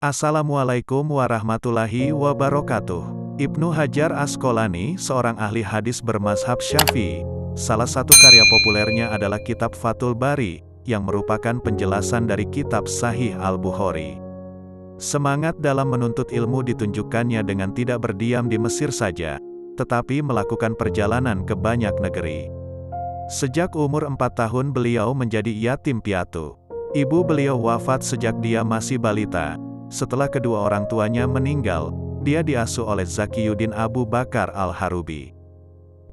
Assalamualaikum warahmatullahi wabarakatuh. Ibnu Hajar Asqalani, seorang ahli hadis bermazhab Syafi'i. Salah satu karya populernya adalah kitab Fathul Bari, yang merupakan penjelasan dari kitab Sahih Al-Bukhari. Semangat dalam menuntut ilmu ditunjukkannya dengan tidak berdiam di Mesir saja, tetapi melakukan perjalanan ke banyak negeri. Sejak umur 4 tahun beliau menjadi yatim piatu. Ibu beliau wafat sejak dia masih balita. Setelah kedua orang tuanya meninggal, dia diasuh oleh Zakiyuddin Abu Bakar Al-Harubi.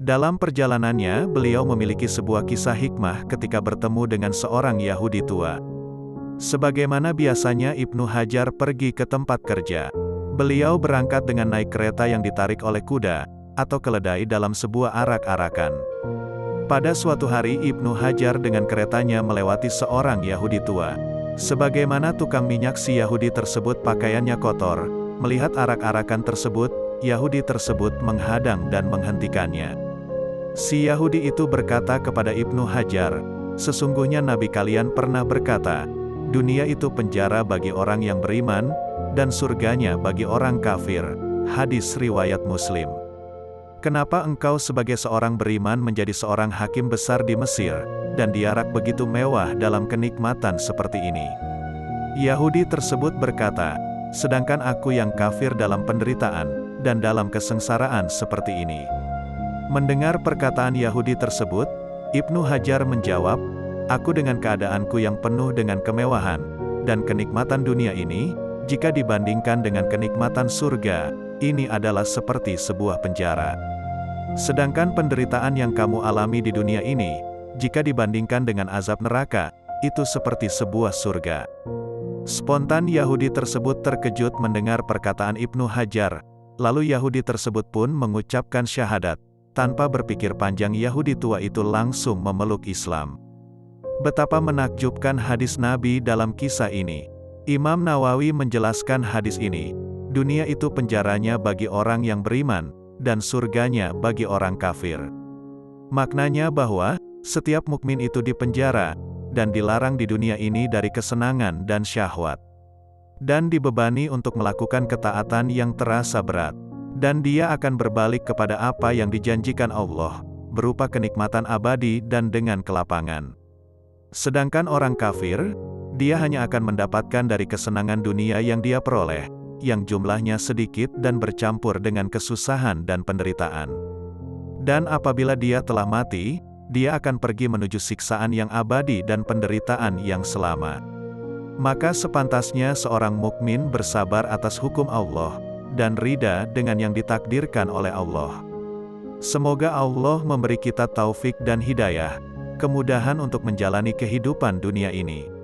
Dalam perjalanannya, beliau memiliki sebuah kisah hikmah ketika bertemu dengan seorang Yahudi tua. Sebagaimana biasanya Ibnu Hajar pergi ke tempat kerja. Beliau berangkat dengan naik kereta yang ditarik oleh kuda, atau keledai dalam sebuah arak-arakan. Pada suatu hari Ibnu Hajar dengan keretanya melewati seorang Yahudi tua. Sebagaimana tukang minyak si Yahudi tersebut pakaiannya kotor, melihat arak-arakan tersebut, Yahudi tersebut menghadang dan menghentikannya. Si Yahudi itu berkata kepada Ibnu Hajar, "Sesungguhnya Nabi kalian pernah berkata, dunia itu penjara bagi orang yang beriman, dan surganya bagi orang kafir." Hadis riwayat Muslim. Kenapa engkau sebagai seorang beriman menjadi seorang hakim besar di Mesir, dan diarak begitu mewah dalam kenikmatan seperti ini? Yahudi tersebut berkata, sedangkan aku yang kafir dalam penderitaan, dan dalam kesengsaraan seperti ini. Mendengar perkataan Yahudi tersebut, Ibnu Hajar menjawab, aku dengan keadaanku yang penuh dengan kemewahan, dan kenikmatan dunia ini, jika dibandingkan dengan kenikmatan surga, ini adalah seperti sebuah penjara. Sedangkan penderitaan yang kamu alami di dunia ini, jika dibandingkan dengan azab neraka, itu seperti sebuah surga. Spontan Yahudi tersebut terkejut mendengar perkataan Ibnu Hajar, lalu Yahudi tersebut pun mengucapkan syahadat. Tanpa berpikir panjang Yahudi tua itu langsung memeluk Islam. Betapa menakjubkan hadis Nabi dalam kisah ini. Imam Nawawi menjelaskan hadis ini, dunia itu penjaranya bagi orang yang beriman, dan surganya bagi orang kafir. Maknanya bahwa, setiap mukmin itu dipenjara, dan dilarang di dunia ini dari kesenangan dan syahwat. Dan dibebani untuk melakukan ketaatan yang terasa berat. Dan dia akan berbalik kepada apa yang dijanjikan Allah, berupa kenikmatan abadi dan dengan kelapangan. Sedangkan orang kafir, dia hanya akan mendapatkan dari kesenangan dunia yang dia peroleh, yang jumlahnya sedikit dan bercampur dengan kesusahan dan penderitaan. Dan apabila dia telah mati, dia akan pergi menuju siksaan yang abadi dan penderitaan yang selama. Maka sepantasnya seorang mukmin bersabar atas hukum Allah, dan rida dengan yang ditakdirkan oleh Allah. Semoga Allah memberi kita taufik dan hidayah, kemudahan untuk menjalani kehidupan dunia ini.